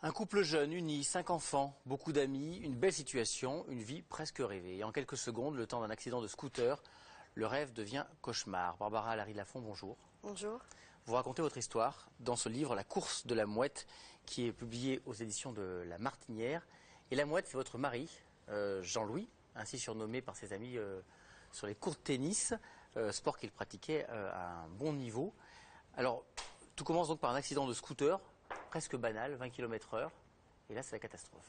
Un couple jeune, uni, 5 enfants, beaucoup d'amis, une belle situation, une vie presque rêvée. Et en quelques secondes, le temps d'un accident de scooter, le rêve devient cauchemar. Barbara Larry-Lafont, bonjour. Bonjour. Vous racontez votre histoire dans ce livre, La course de la mouette, qui est publié aux éditions de La Martinière. Et la mouette, c'est votre mari, Jean-Louis, ainsi surnommé par ses amis sur les courts de tennis, sport qu'il pratiquait à un bon niveau. Alors, tout commence donc par un accident de scooter, presque banal, 20 km/h, et là c'est la catastrophe.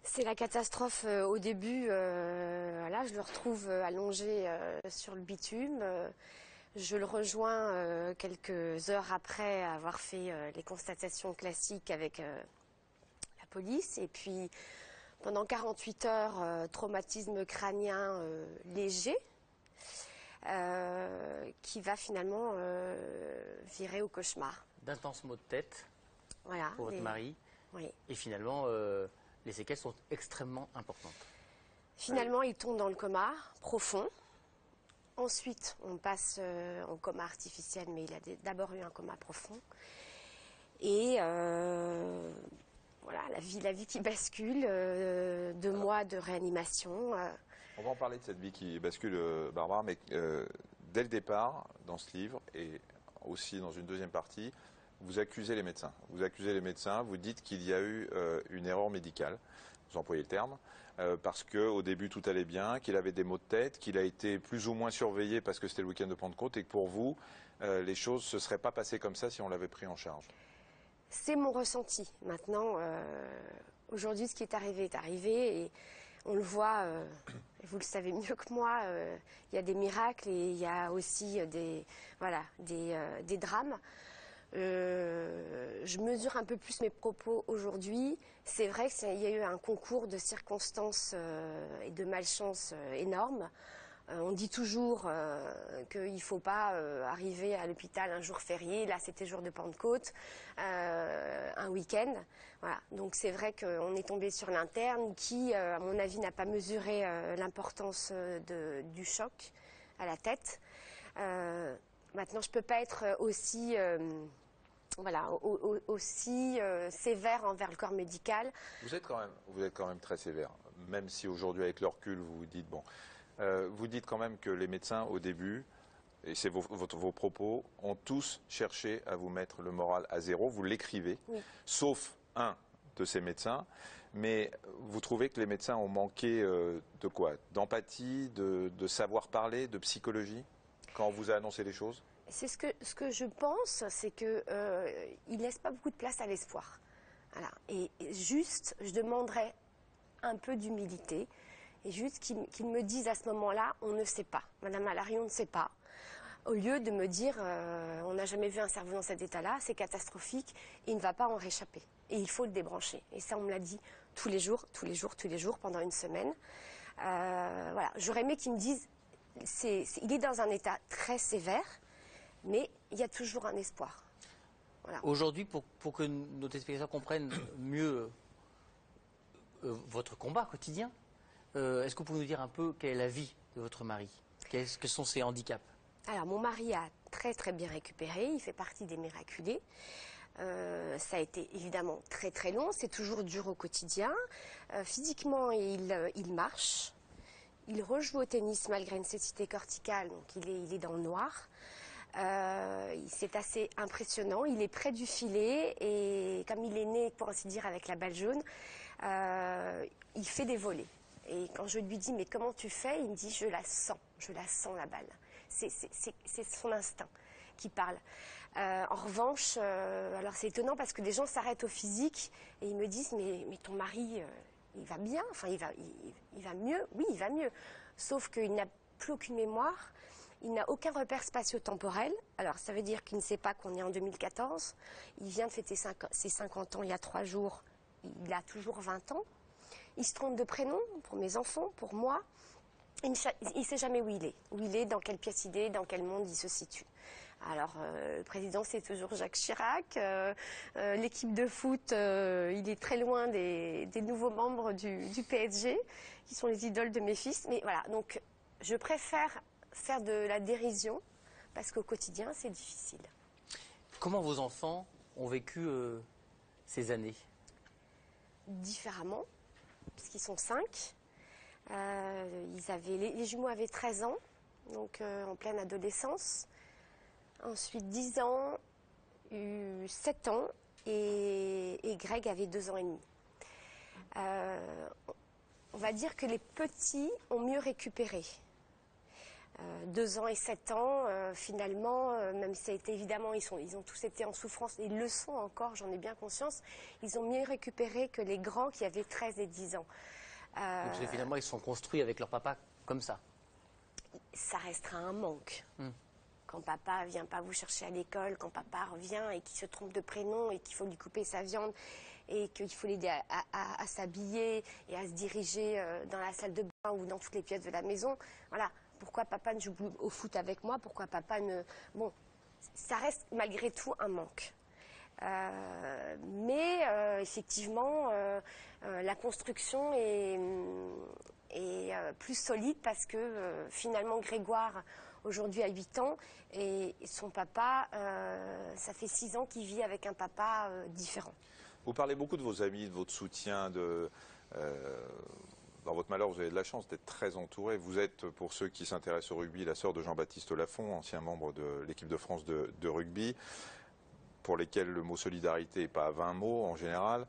C'est la catastrophe au début. Là, je le retrouve allongé sur le bitume. Je le rejoins quelques heures après avoir fait les constatations classiques avec la police. Et puis, pendant 48 heures, traumatisme crânien léger, qui va finalement virer au cauchemar. D'intenses maux de tête Voilà, pour votre mari, oui. Et finalement, les séquelles sont extrêmement importantes. Finalement, il tombe dans le coma profond. Ensuite, on passe en coma artificiel, mais il a d'abord eu un coma profond. Et voilà, la vie qui bascule, 2 mois de réanimation. On va en parler de cette vie qui bascule, Barbara, mais dès le départ, dans ce livre, et aussi dans une deuxième partie, vous accusez les médecins. Vous accusez les médecins, vous dites qu'il y a eu une erreur médicale, vous employez le terme, parce qu'au début tout allait bien, qu'il avait des maux de tête, qu'il a été plus ou moins surveillé parce que c'était le week-end de Pentecôte et que pour vous, les choses ne se seraient pas passées comme ça si on l'avait pris en charge. C'est mon ressenti. Maintenant, aujourd'hui, ce qui est arrivé et on le voit, et vous le savez mieux que moi, il y a des miracles et il y a aussi des drames. Je mesure un peu plus mes propos aujourd'hui. C'est vrai qu'il y a eu un concours de circonstances et de malchance énorme. On dit toujours qu'il ne faut pas arriver à l'hôpital un jour férié. Là, c'était jour de Pentecôte, un week-end. Voilà. Donc c'est vrai qu'on est tombé sur l'interne qui, à mon avis, n'a pas mesuré l'importance du choc à la tête. Maintenant, je ne peux pas être aussi... aussi sévère envers le corps médical. Vous êtes quand même très sévère, même si aujourd'hui avec le recul vous vous dites bon, vous dites quand même que les médecins au début, et c'est vos propos, ont tous cherché à vous mettre le moral à zéro. Vous l'écrivez, oui. Sauf un de ces médecins, mais vous trouvez que les médecins ont manqué de quoi? D'empathie, de savoir parler, de psychologie quand on vous a annoncé les choses? C'est ce que je pense, c'est que il laisse pas beaucoup de place à l'espoir. Voilà. Et juste, je demanderais un peu d'humilité et juste qu'ils me disent à ce moment-là, on ne sait pas. Madame Alary, on ne sait pas. Au lieu de me dire, on n'a jamais vu un cerveau dans cet état-là, c'est catastrophique, il ne va pas en réchapper. Et il faut le débrancher. Et ça, on me l'a dit tous les jours, pendant une semaine. Voilà. J'aurais aimé qu'ils me disent, il est dans un état très sévère, mais il y a toujours un espoir. Voilà. Aujourd'hui, pour que nos téléspectateurs comprennent mieux votre combat quotidien, est-ce que vous pouvez nous dire un peu quelle est la vie de votre mari? Quels sont ses handicaps? Alors, mon mari a très très bien récupéré, il fait partie des miraculés. Ça a été évidemment très très long, c'est toujours dur au quotidien. Physiquement, il marche. Il rejoue au tennis malgré une cécité corticale, donc il est dans le noir. C'est assez impressionnant, il est près du filet et comme il est né, pour ainsi dire, avec la balle jaune, il fait des volées. Et quand je lui dis, mais comment tu fais? Il me dit, je la sens la balle. C'est son instinct qui parle. En revanche, alors c'est étonnant parce que des gens s'arrêtent au physique et ils me disent, mais ton mari, il va bien, enfin il va mieux, oui il va mieux, sauf qu'il n'a plus aucune mémoire. Il n'a aucun repère spatio-temporel. Alors, ça veut dire qu'il ne sait pas qu'on est en 2014. Il vient de fêter ses 50 ans il y a 3 jours. Il a toujours 20 ans. Il se trompe de prénom pour mes enfants, pour moi. Il ne sait jamais où il est, dans quelle pièce il est, dans quel monde il se situe. Alors, le président, c'est toujours Jacques Chirac. L'équipe de foot, il est très loin des nouveaux membres du PSG, qui sont les idoles de mes fils. Mais voilà, donc, je préfère faire de la dérision, parce qu'au quotidien, c'est difficile. Comment vos enfants ont vécu ces années? Différemment, puisqu'ils sont 5. Les jumeaux avaient 13 ans, donc en pleine adolescence. Ensuite 10 ans, 7 ans, et Greg avait 2 ans et demi. On va dire que les petits ont mieux récupéré. 2 ans et 7 ans, finalement, même si ça a été évidemment, ils ont tous été en souffrance, ils le sont encore, j'en ai bien conscience, ils ont mieux récupéré que les grands qui avaient 13 et 10 ans. Donc finalement, ils sont construits avec leur papa comme ça. Ça restera un manque. Quand papa vient pas vous chercher à l'école, quand papa revient et qu'il se trompe de prénom et qu'il faut lui couper sa viande et qu'il faut l'aider à s'habiller et à se diriger dans la salle de bain ou dans toutes les pièces de la maison, voilà. Pourquoi papa ne joue au foot avec moi? Pourquoi papa ne... Bon, ça reste malgré tout un manque. Mais effectivement, la construction est plus solide parce que finalement Grégoire, aujourd'hui a 8 ans, et son papa, ça fait 6 ans qu'il vit avec un papa différent. Vous parlez beaucoup de vos amis, de votre soutien, dans votre malheur, vous avez de la chance d'être très entouré. Vous êtes, pour ceux qui s'intéressent au rugby, la sœur de Jean-Baptiste Lafont, ancien membre de l'équipe de France de rugby, pour lesquels le mot solidarité n'est pas à 20 mots en général.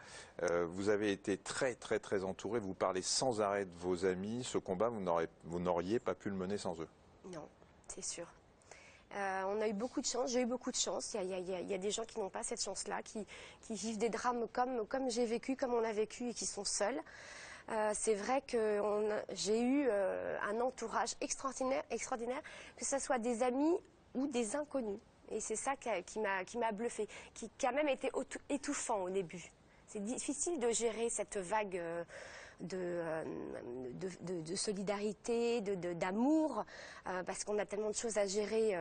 Vous avez été très, très, très entouré. Vous parlez sans arrêt de vos amis. Ce combat, vous n'auriez pas pu le mener sans eux. Non, c'est sûr. On a eu beaucoup de chance, j'ai eu beaucoup de chance. Il y a des gens qui n'ont pas cette chance-là, qui vivent des drames comme j'ai vécu, comme on a vécu et qui sont seuls. C'est vrai que j'ai eu un entourage extraordinaire, que ce soit des amis ou des inconnus. Et c'est ça qui m'a bluffé, qui a même été étouffant au début. C'est difficile de gérer cette vague de solidarité, d'amour, parce qu'on a tellement de choses à gérer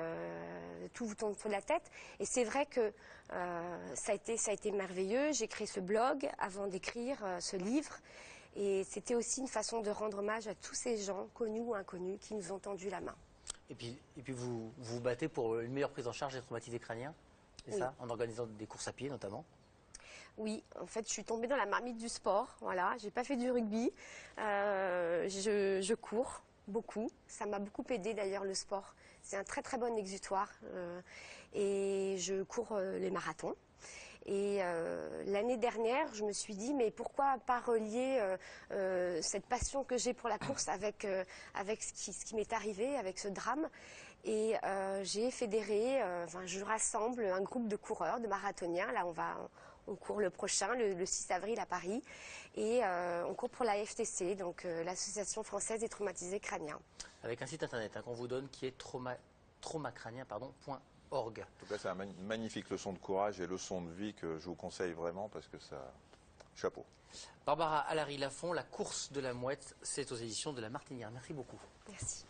tout autour de la tête. Et c'est vrai que ça a été merveilleux. J'ai créé ce blog avant d'écrire ce livre. Et c'était aussi une façon de rendre hommage à tous ces gens, connus ou inconnus, qui nous ont tendu la main. Et puis vous vous battez pour une meilleure prise en charge des traumatisés crâniens, c'est Oui. ça? En organisant des courses à pied notamment? Oui, en fait, je suis tombée dans la marmite du sport. Voilà, j'ai pas fait du rugby. Je cours beaucoup. Ça m'a beaucoup aidé d'ailleurs, le sport. C'est un très très bon exutoire. Et je cours les marathons. Et l'année dernière, je me suis dit, mais pourquoi pas relier cette passion que j'ai pour la course avec ce qui m'est arrivé, avec ce drame. Et j'ai fédéré, je rassemble un groupe de coureurs, de marathoniens. Là, on court le prochain, le 6 avril à Paris. Et on court pour la FTC, donc l'Association française des traumatisés crâniens. Avec un site internet qu'on vous donne qui est traumacrânien.org. En tout cas, c'est une magnifique leçon de courage et leçon de vie que je vous conseille vraiment parce que ça... Chapeau. Barbara Alary-Lafont, La course de la mouette, c'est aux éditions de La Martinière. Merci beaucoup. Merci.